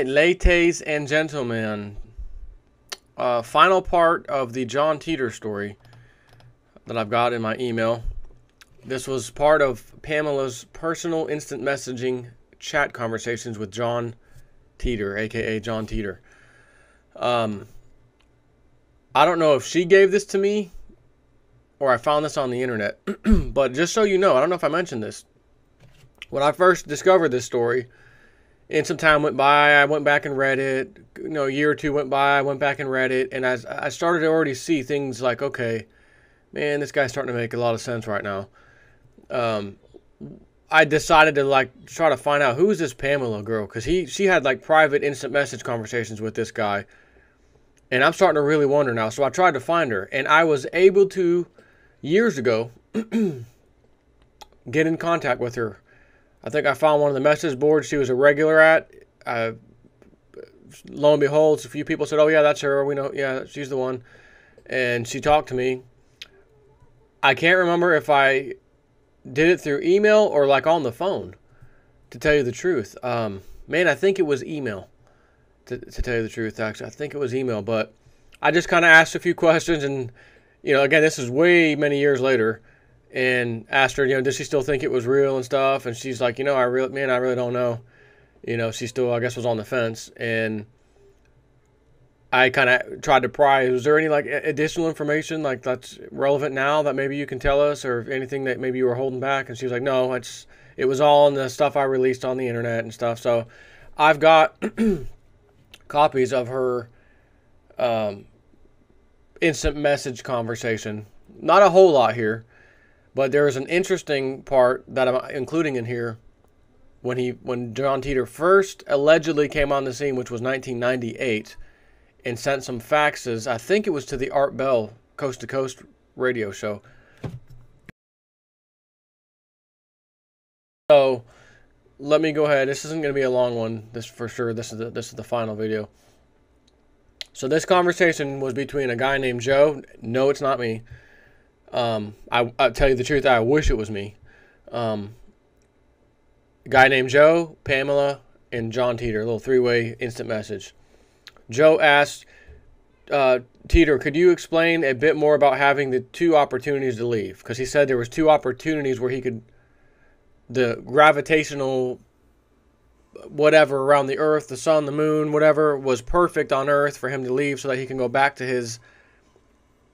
right, ladies and gentlemen, final part of the John Titor story that I've got in my email. This was part of Pamela's personal instant messaging chat conversations with John Titor, aka John Titor. I don't know if she gave this to me or I found this on the internet, but just so you know, I don't know if I mentioned this. When I first discovered this story, and some time went by, I went back and read it. You know, a year or two went by, I went back and read it, and as I started to already see things like, okay, man, this guy's starting to make a lot of sense right now. I decided to try to find out who is this Pamela girl, because she had like private instant message conversations with this guy, and I'm starting to really wonder now. So I tried to find her, and I was able to years ago get in contact with her. I think I found one of the message boards she was a regular at. Lo and behold, a few people said, "Oh yeah, that's her. We know, yeah, she's the one." And she talked to me. I can't remember if I did it through email or like on the phone, to tell you the truth. Man, I think it was email. To tell you the truth, actually, I think it was email. But I just kind of asked a few questions, and again, this is way many years later. And asked her, does she still think it was real and stuff? And she's like, I really don't know. She still, I guess, was on the fence. And I kind of tried to pry. Was there any additional information that's relevant now that maybe you can tell us, or anything that maybe you were holding back? And she was like, no, it was all in the stuff I released on the internet and stuff. So I've got copies of her instant message conversation. Not a whole lot here. But there is an interesting part that I'm including in here when John Titor first allegedly came on the scene, which was 1998, and sent some faxes. I think it was to the Art Bell Coast to Coast radio show. So let me go ahead. This isn't going to be a long one. This for sure. This is the final video. So this conversation was between a guy named Joe. No, it's not me. I'll tell you the truth, I wish it was me. A guy named Joe, Pamela, and John Titor, a little three-way instant message. Joe asked, Titor, could you explain a bit more about having the two opportunities to leave? Because he said there was two opportunities where he could, the gravitational whatever around the Earth, the sun, the moon, whatever, was perfect on Earth for him to leave so that he can go back to his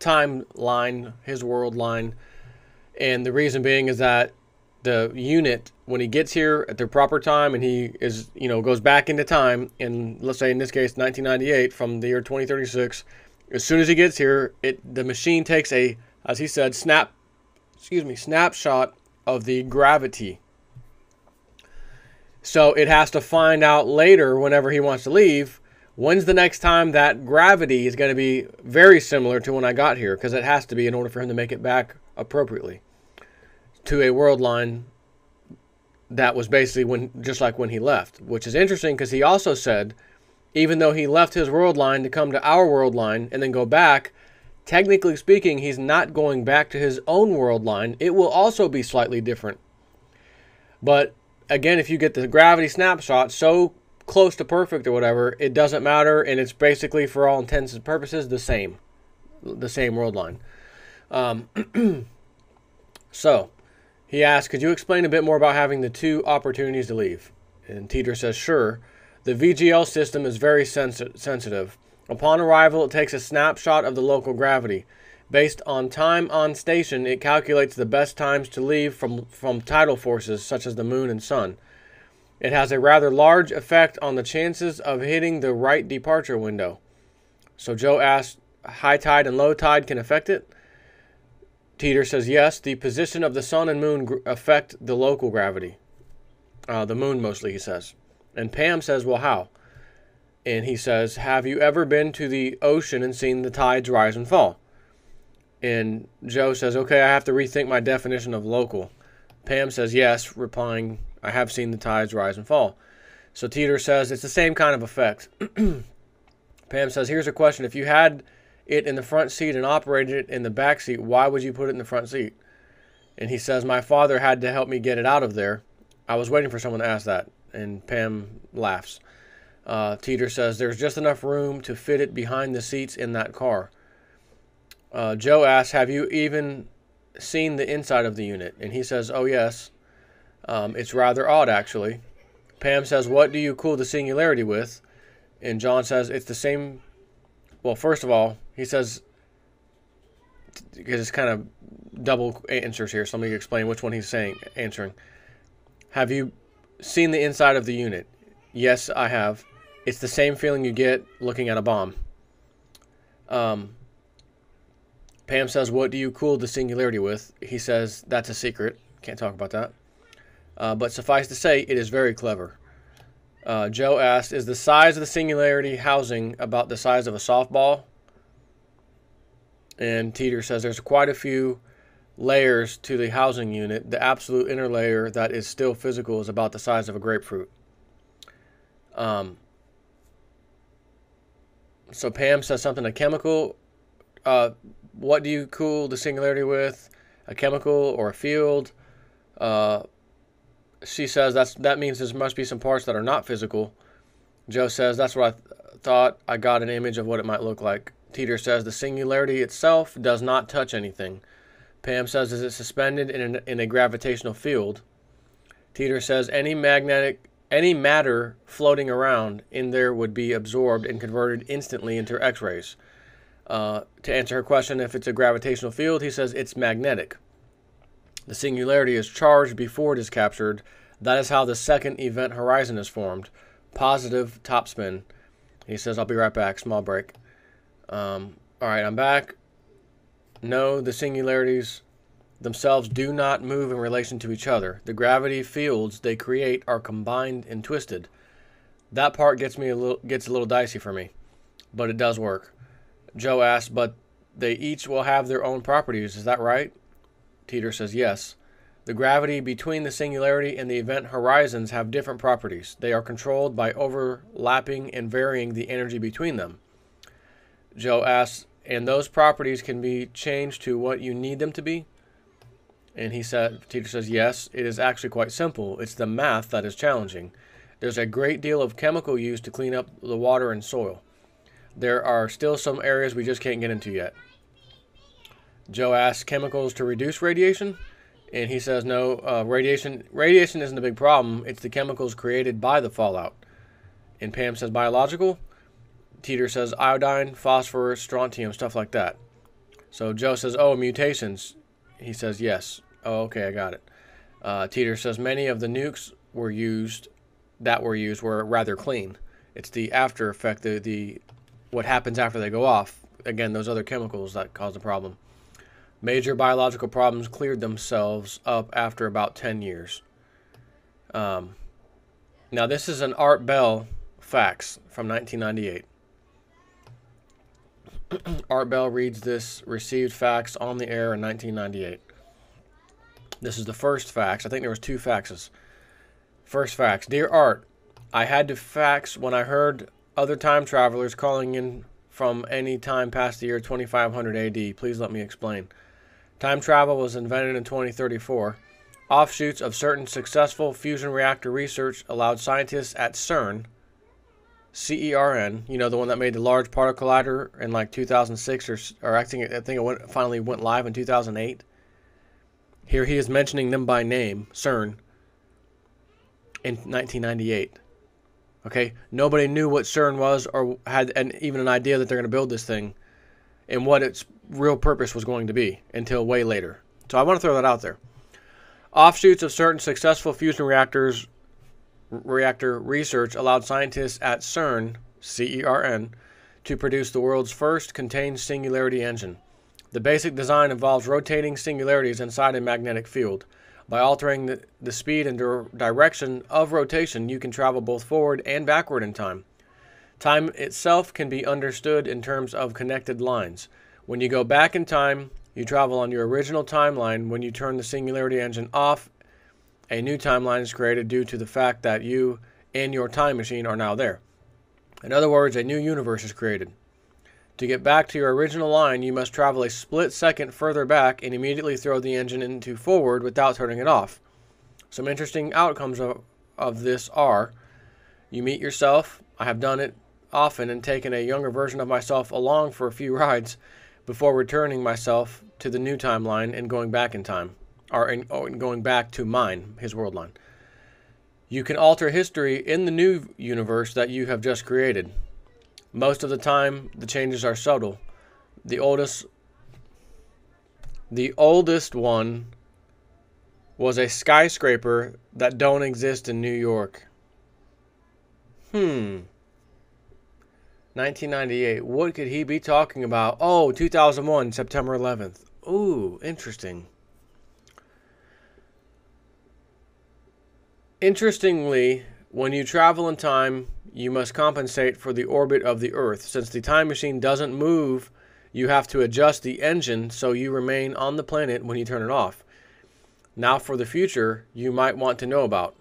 timeline, his world line. And the reason being is that the unit, when he gets here at the proper time and he is, goes back into time, and let's say in this case 1998 from the year 2036, as soon as he gets here, the machine takes a, as he said, snapshot of the gravity. So it has to find out later, whenever he wants to leave, when's the next time that gravity is going to be very similar to when I got here, because it has to be in order for him to make it back appropriately to a world line that was basically just like when he left, which is interesting because he also said, even though he left his world line to come to our world line and then go back, technically speaking, he's not going back to his own world line. It will also be slightly different. But again, if you get the gravity snapshot so close to perfect or whatever, it doesn't matter, and it's basically, for all intents and purposes, the same world line. So he asked, could you explain a bit more about having the two opportunities to leave? And Titor says, sure. The VGL system is very sensitive. Upon arrival, it takes a snapshot of the local gravity. Based on time on station, it calculates the best times to leave from tidal forces such as the moon and sun. It has a rather large effect on the chances of hitting the right departure window. So Joe asked, high tide and low tide can affect it? Titor says, yes, the position of the sun and moon affect the local gravity. The moon mostly, he says. And Pam says, well, how? And he says, have you ever been to the ocean and seen the tides rise and fall? And Joe says, okay, I have to rethink my definition of local. Pam says, yes, replying, I have seen the tides rise and fall. So Titor says, it's the same kind of effect. Pam says, here's a question. If you had it in the front seat and operated it in the back seat, why would you put it in the front seat? And he says, my father had to help me get it out of there. I was waiting for someone to ask that. And Pam laughs. Titor says, there's just enough room to fit it behind the seats in that car. Joe asks, have you even seen the inside of the unit? And he says, oh yes. It's rather odd, actually. Pam says, what do you cool the singularity with? And John says, it's the same. Well, first of all, he says, because it's kind of double answers here, so let me explain which one he's answering. Have you seen the inside of the unit? Yes, I have. It's the same feeling you get looking at a bomb. Pam says, what do you cool the singularity with? He says, that's a secret. Can't talk about that. But suffice to say, it is very clever. Joe asks, is the size of the singularity housing about the size of a softball? And Titor says, there's quite a few layers to the housing unit. The absolute inner layer that is still physical is about the size of a grapefruit. So Pam says something, a chemical. What do you cool the singularity with? A chemical or a field? She says that means there must be some parts that are not physical. Joe says, that's what I thought. I got an image of what it might look like. Titor says, the singularity itself does not touch anything. Pam says, is it suspended in a gravitational field? Titor says, any matter floating around in there would be absorbed and converted instantly into X-rays. To answer her question, if it's a gravitational field, he says it's magnetic. The singularity is charged before it is captured. That is how the second event horizon is formed. Positive topspin. He says, I'll be right back. Small break. All right, I'm back. No, the singularities themselves do not move in relation to each other. The gravity fields they create are combined and twisted. That part gets a little dicey for me, but it does work. Joe asks, but they each will have their own properties. Is that right? Titor says, yes. The gravity between the singularity and the event horizons have different properties. They are controlled by overlapping and varying the energy between them. Joe asks, and those properties can be changed to what you need them to be? And Titor says, yes, it is actually quite simple. It's the math that is challenging. There's a great deal of chemical used to clean up the water and soil. There are still some areas we just can't get into yet. Joe asks, chemicals to reduce radiation? And he says, no, radiation isn't a big problem. It's the chemicals created by the fallout. And Pam says, biological? Titor says, iodine, phosphorus, strontium, stuff like that. So Joe says, oh, mutations. He says, yes. Oh, okay, I got it. Titor says, many of the nukes that were used were rather clean. It's the after effect, what happens after they go off. Again, those other chemicals that cause the problem. Major biological problems cleared themselves up after about 10 years. Now, this is an Art Bell fax from 1998. Art Bell reads this received fax on the air in 1998. This is the first fax. I think there was 2 faxes. First fax. Dear Art, I had to fax when I heard other time travelers calling in from any time past the year 2500 AD. Please let me explain. Time travel was invented in 2034. Offshoots of certain successful fusion reactor research allowed scientists at CERN, CERN, you know, the one that made the Large Particle Collider in like 2006, or I think it finally went live in 2008. Here he is mentioning them by name, CERN, in 1998. Okay, nobody knew what CERN was or had even an idea that they're going to build this thing and what its real purpose was going to be until way later. So I want to throw that out there. Offshoots of certain successful fusion reactor research allowed scientists at CERN, CERN, to produce the world's first contained singularity engine. The basic design involves rotating singularities inside a magnetic field. By altering the speed and direction of rotation, you can travel both forward and backward in time. Time itself can be understood in terms of connected lines. When you go back in time, you travel on your original timeline. When you turn the singularity engine off, a new timeline is created due to the fact that you and your time machine are now there. In other words, a new universe is created. To get back to your original line, you must travel a split second further back and immediately throw the engine into forward without turning it off. Some interesting outcomes of this are: you meet yourself, I have done it often and taken a younger version of myself along for a few rides before returning myself to the new timeline and going back in time, or going back to mine, his world line. You can alter history in the new universe that you have just created. Most of the time, the changes are subtle. The oldest one was a skyscraper that don't exist in New York. 1998. What could he be talking about? Oh, 2001, September 11th. Ooh, interesting. Interestingly, when you travel in time, you must compensate for the orbit of the Earth. Since the time machine doesn't move, you have to adjust the engine so you remain on the planet when you turn it off. Now for the future, you might want to know about.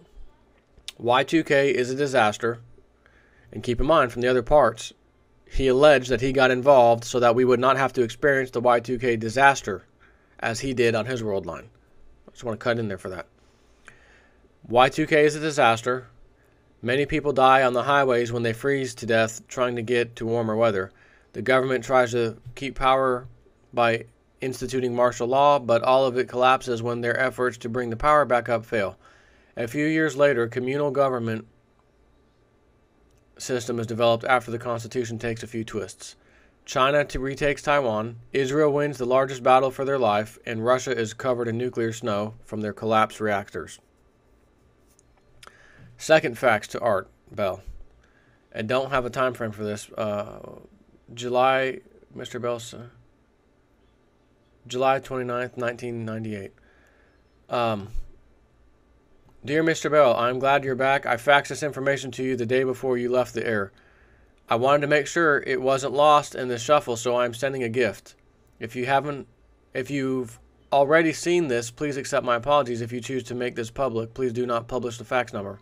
Y2K is a disaster. And keep in mind, from the other parts, he alleged that he got involved so that we would not have to experience the Y2K disaster as he did on his world line. I just want to cut in there for that. Y2K is a disaster. Many people die on the highways when they freeze to death trying to get to warmer weather. The government tries to keep power by instituting martial law, but all of it collapses when their efforts to bring the power back up fail. A few years later, communal government system is developed after the Constitution takes a few twists. China retakes Taiwan, Israel wins the largest battle for their life, and Russia is covered in nuclear snow from their collapsed reactors. Second facts to Art Bell. And don't have a time frame for this. July, Mr. Bell, July 29th, 1998. Dear Mr. Bell, I'm glad you're back. I faxed this information to you the day before you left the air. I wanted to make sure it wasn't lost in the shuffle, so I'm sending a gift. If you've already seen this, please accept my apologies. If you choose to make this public, please do not publish the fax number.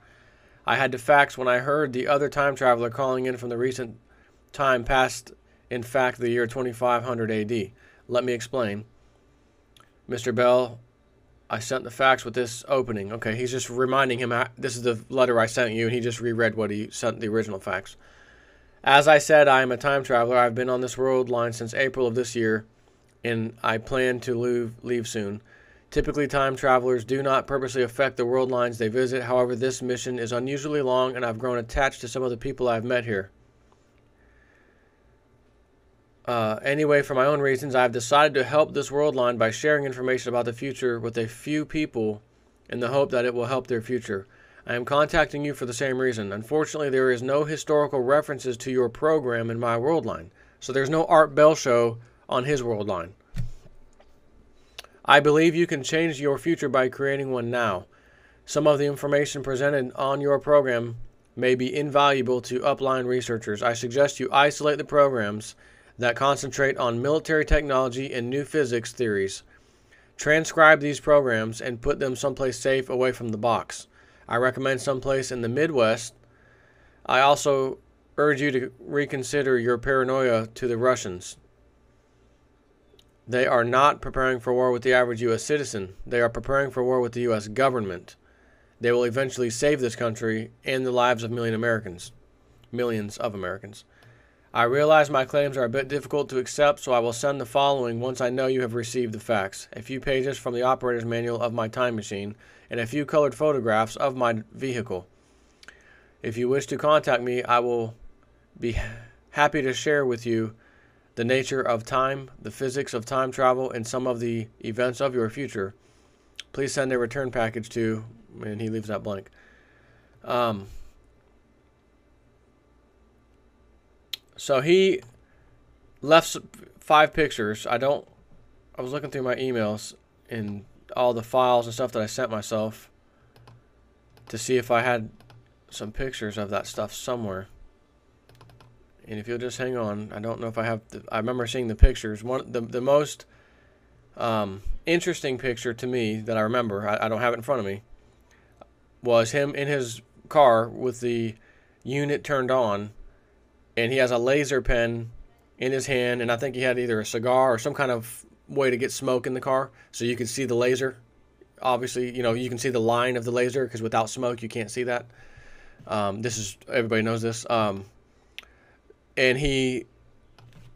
I had to fax when I heard the other time traveler calling in from the recent time past, in fact, the year 2500 AD. Let me explain. Mr. Bell, I sent the fax with this opening. Okay, he's just reminding him, this is the letter I sent you, and he just reread what he sent the original fax. As I said, I am a time traveler. I've been on this world line since April of this year, and I plan to leave soon. Typically, time travelers do not purposely affect the world lines they visit. However, this mission is unusually long, and I've grown attached to some of the people I've met here. Anyway, for my own reasons, I've decided to help this world line by sharing information about the future with a few people in the hope that it will help their future. I am contacting you for the same reason. Unfortunately, there is no historical references to your program in my world line. So there's no Art Bell show on his world line. I believe you can change your future by creating one now. Some of the information presented on your program may be invaluable to upline researchers. I suggest you isolate the programs that concentrate on military technology and new physics theories. Transcribe these programs and put them someplace safe away from the box. I recommend someplace in the Midwest. I also urge you to reconsider your paranoia to the Russians. They are not preparing for war with the average U.S. citizen. They are preparing for war with the U.S. government. They will eventually save this country and the lives of millions of Americans. I realize my claims are a bit difficult to accept, so I will send the following once I know you have received the facts. A few pages from the operator's manual of my time machine, and a few colored photographs of my vehicle. If you wish to contact me, I will be happy to share with you the nature of time, the physics of time travel, and some of the events of your future. Please send a return package to, and he leaves that blank. So he left 5 pictures. I was looking through my emails and all the files and stuff that I sent myself to see if I had some pictures of that stuff somewhere. And if you'll just hang on, I don't know if I have. I remember seeing the pictures. The most interesting picture to me that I remember, I don't have it in front of me, was him in his car with the unit turned on, and he has a laser pen in his hand, and I think he had either a cigar or some kind of way to get smoke in the car, so you could see the laser. Obviously, you can see the line of the laser, because without smoke you can't see that. This is, everybody knows this. And he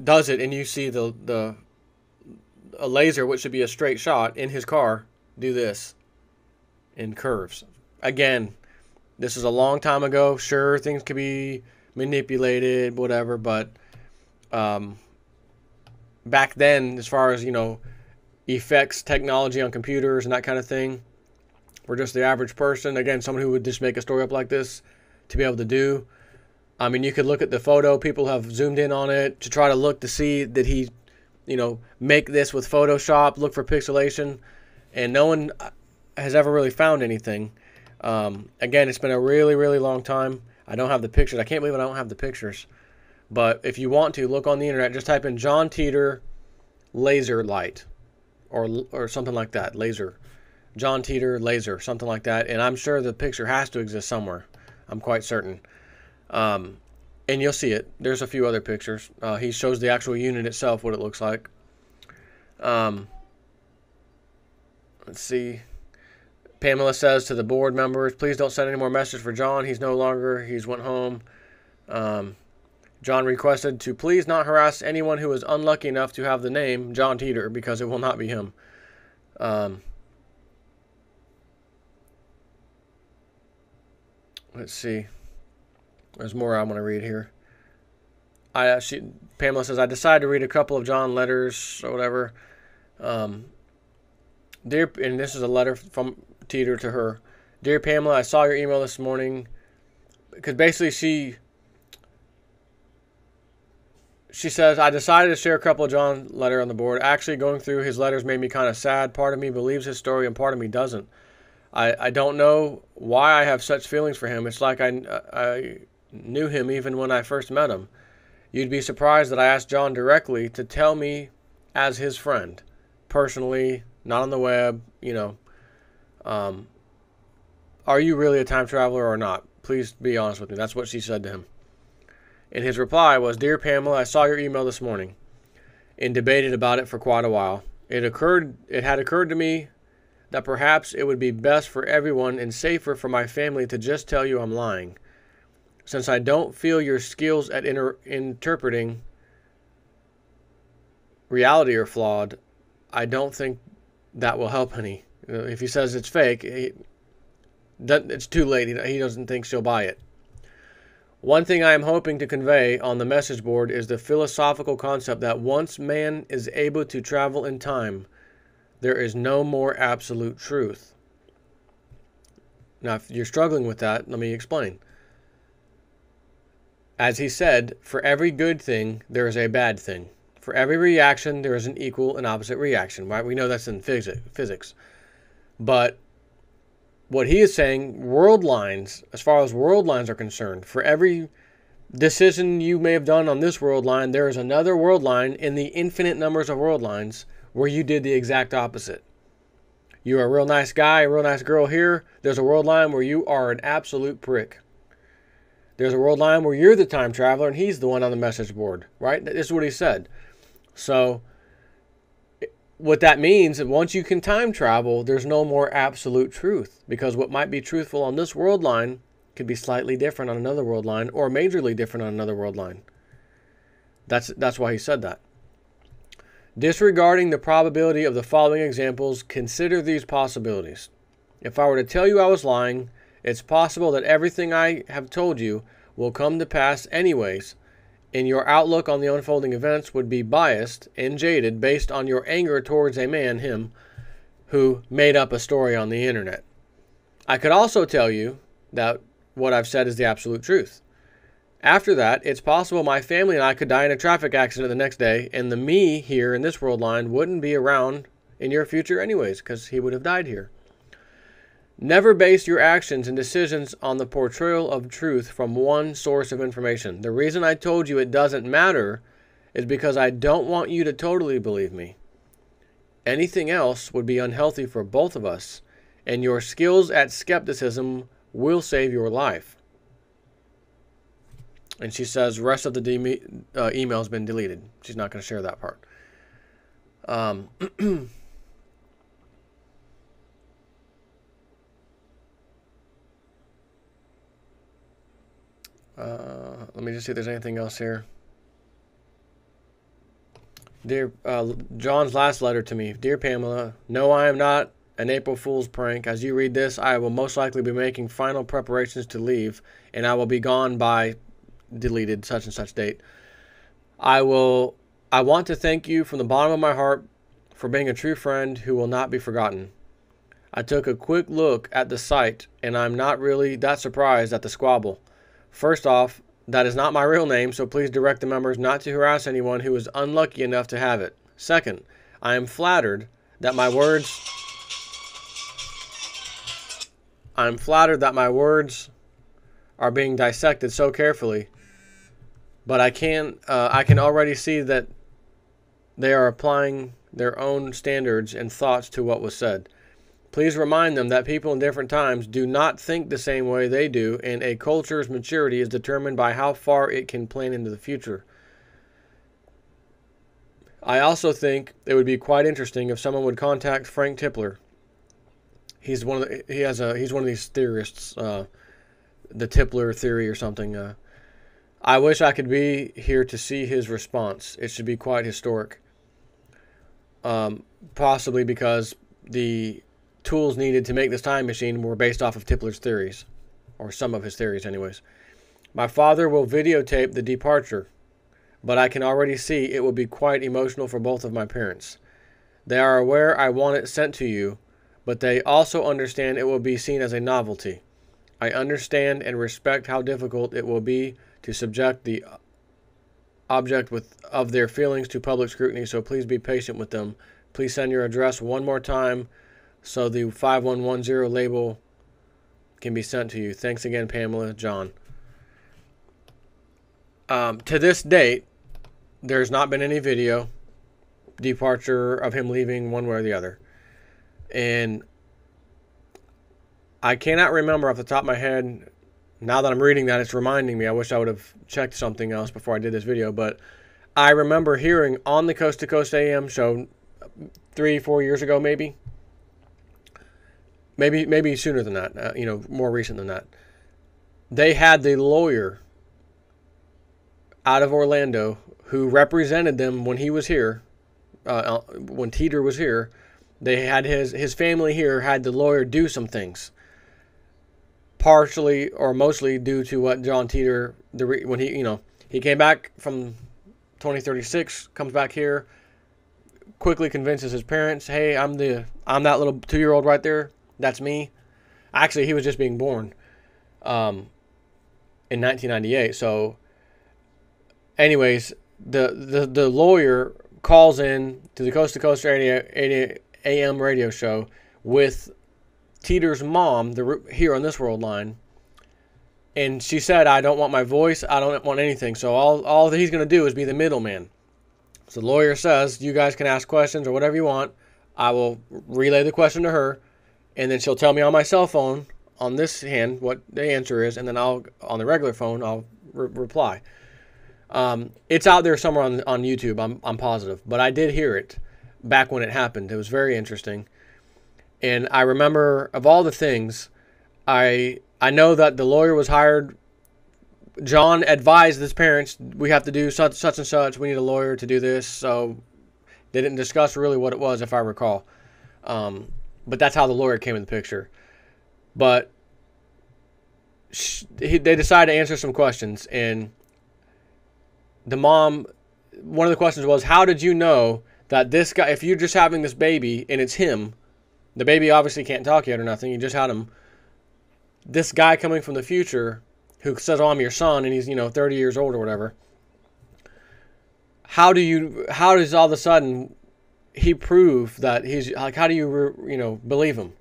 does it, and you see a laser, which should be a straight shot, in his car, do this in curves. Again, this is a long time ago. Sure, things could be manipulated, whatever, but back then, as far as, effects, technology on computers and that kind of thing, for just the average person, again, someone who would just make a story up like this to be able to do. I mean, you could look at the photo. People have zoomed in on it to try to look to see that he, make this with Photoshop, look for pixelation, and no one has ever really found anything. Again, it's been a really, really long time. I don't have the pictures. I can't believe I don't have the pictures. But if you want to, look on the internet. Just type in John Titor laser light or something like that. Laser. John Titor laser, something like that. And I'm sure the picture has to exist somewhere. I'm quite certain. And you'll see it. There's a few other pictures. He shows the actual unit itself, what it looks like. Let's see. Pamela says to the board members, please don't send any more messages for John. He's went home. John requested to please not harass anyone who is unlucky enough to have the name John Titor, because it will not be him. Let's see. There's more I want to read here. Pamela says, I decided to read a couple of John letters or whatever. Dear, and this is a letter from Titor to her. Dear Pamela, I saw your email this morning. Because basically she says, I decided to share a couple of John letter on the board. Actually, going through his letters made me kind of sad. Part of me believes his story and part of me doesn't. I don't know why I have such feelings for him. It's like I knew him even when I first met him. You'd be surprised that I asked John directly to tell me as his friend. Personally, not on the web, are you really a time traveler or not? Please be honest with me. That's what she said to him. And his reply was, Dear Pamela, I saw your email this morning and debated about it for quite a while. It had occurred to me that perhaps it would be best for everyone and safer for my family to just tell you I'm lying. Since I don't feel your skills at interpreting reality are flawed, I don't think that will help any. If he says it's fake, it's too late. He doesn't think she'll buy it. One thing I am hoping to convey on the message board is the philosophical concept that once man is able to travel in time, there is no more absolute truth. Now, if you're struggling with that, let me explain. As he said, for every good thing, there is a bad thing. For every reaction, there is an equal and opposite reaction. Right? We know that's in physics. But what he is saying, world lines, as far as world lines are concerned, for every decision you may have done on this world line, there is another world line in the infinite numbers of world lines where you did the exact opposite. You're a real nice guy, a real nice girl here. There's a world line where you are an absolute prick. There's a world line where you're the time traveler and he's the one on the message board, right? This is what he said. So what that means is once you can time travel, there's no more absolute truth, because what might be truthful on this world line could be slightly different on another world line or majorly different on another world line. That's why he said that. Disregarding the probability of the following examples, consider these possibilities. If I were to tell you I was lying, it's possible that everything I have told you will come to pass anyways, and your outlook on the unfolding events would be biased and jaded based on your anger towards a man, him, who made up a story on the internet. I could also tell you that what I've said is the absolute truth. After that, it's possible my family and I could die in a traffic accident the next day, and the me here in this world line wouldn't be around in your future anyways, because he would have died here. Never base your actions and decisions on the portrayal of truth from one source of information. The reason I told you it doesn't matter is because I don't want you to totally believe me. Anything else would be unhealthy for both of us, and your skills at skepticism will save your life. And she says rest of the email has been deleted. She's not going to share that part. Let me just see if there's anything else here. Dear John's last letter to me. Dear Pamela, no, I am not an April Fool's prank. As you read this, I will most likely be making final preparations to leave, and I will be gone by deleted such and such date. I want to thank you from the bottom of my heart for being a true friend who will not be forgotten. I took a quick look at the site, and I'm not really that surprised at the squabble. First off, that is not my real name, so please direct the members not to harass anyone who is unlucky enough to have it. Second, I am flattered that my words are being dissected so carefully, but I can already see that they are applying their own standards and thoughts to what was said. Please remind them that people in different times do not think the same way they do, and a culture's maturity is determined by how far it can plan into the future. I also think it would be quite interesting if someone would contact Frank Tipler. He's one of these theorists, the Tipler theory or something. I wish I could be here to see his response. It should be quite historic. Possibly because the tools needed to make this time machine were based off of Tipler's theories, or some of his theories anyways. My father will videotape the departure, but I can already see it will be quite emotional for both of my parents. They are aware I want it sent to you, but they also understand it will be seen as a novelty. I understand and respect how difficult it will be to subject the object of their feelings to public scrutiny, so please be patient with them. Please send your address one more time so the 5110 label can be sent to you. Thanks again, Pamela. John. To this date, there's not been any video departure of him leaving one way or the other. And I cannot remember off the top of my head. Now that I'm reading that, it's reminding me. I wish I would have checked something else before I did this video. But I remember hearing on the Coast to Coast AM show 3-4 years ago, maybe sooner than that, more recent than that. They had the lawyer out of Orlando who represented them when he was here, when Titor was here. They had his family here, had the lawyer do some things, partially or mostly due to what John Titor, when he came back from 2036, comes back here, quickly convinces his parents, hey, I'm that little 2-year-old right there. That's me. Actually, he was just being born in 1998. So, anyways, the lawyer calls in to the Coast to Coast AM radio show with Titor's mom, here on This World line, and she said, I don't want my voice, I don't want anything, so all that he's going to do is be the middleman. So the lawyer says, you guys can ask questions or whatever you want. I will relay the question to her, and then she'll tell me on my cell phone, on this hand, what the answer is, and then on the regular phone, I'll reply. It's out there somewhere on YouTube, I'm positive, but I did hear it back when it happened. It was very interesting. And I remember, of all the things, I know that the lawyer was hired. John advised his parents, we have to do such and such. We need a lawyer to do this. So they didn't discuss really what it was, if I recall. But that's how the lawyer came in the picture. But they decided to answer some questions. And the mom, one of the questions was, how did you know that this guy, if you're just having this baby and it's him, the baby obviously can't talk yet or nothing, you just had him, this guy coming from the future who says, oh, I'm your son, and he's 30 years old or whatever, how does all of a sudden he prove that he's, like, how do you believe him?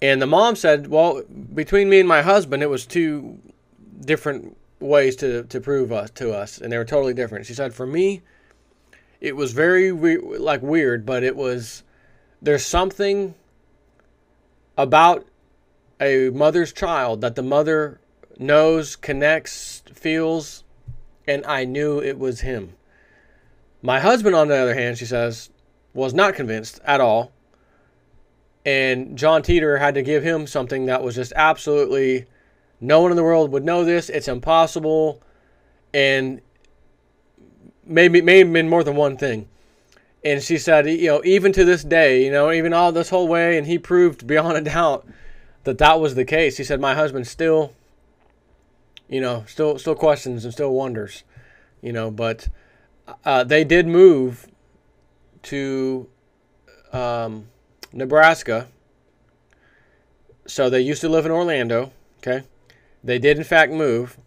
And the mom said, well, between me and my husband, it was two different ways to prove to us, and they were totally different. She said, for me, it was very weird, but there's something about a mother's child that the mother knows, connects, feels, and I knew it was him. My husband, on the other hand, she says, was not convinced at all. And John Titor had to give him something that was just absolutely No one in the world would know this. It's impossible. And maybe been more than one thing. And she said, even to this day, even all this whole way, and he proved beyond a doubt that was the case. He said, my husband still questions and still wonders, but they did move to Nebraska. So they used to live in Orlando, okay? They did, in fact, move.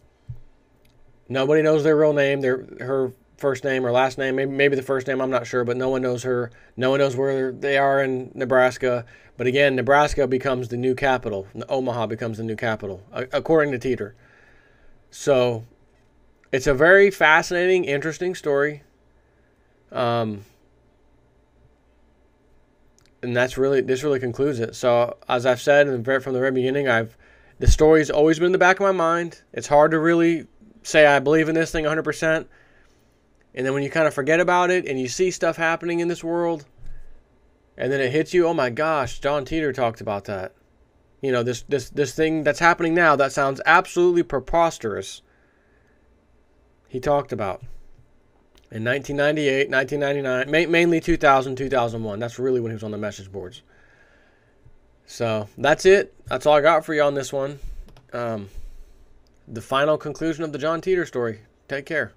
Nobody knows their real name, her first name or last name, maybe the first name, I'm not sure, but no one knows her. No one knows where they are in Nebraska. But again, Nebraska becomes the new capital. Omaha becomes the new capital, according to Titor. So it's a very fascinating, interesting story. And this really concludes it. So as I've said from the very beginning, the story's always been in the back of my mind. It's hard to really say I believe in this thing 100%. And then when you kind of forget about it and you see stuff happening in this world, and then it hits you, oh my gosh, John Titor talked about that. This thing that's happening now that sounds absolutely preposterous, he talked about in 1998, 1999, mainly 2000, 2001. That's really when he was on the message boards. So that's it. That's all I got for you on this one. The final conclusion of the John Titor story. Take care.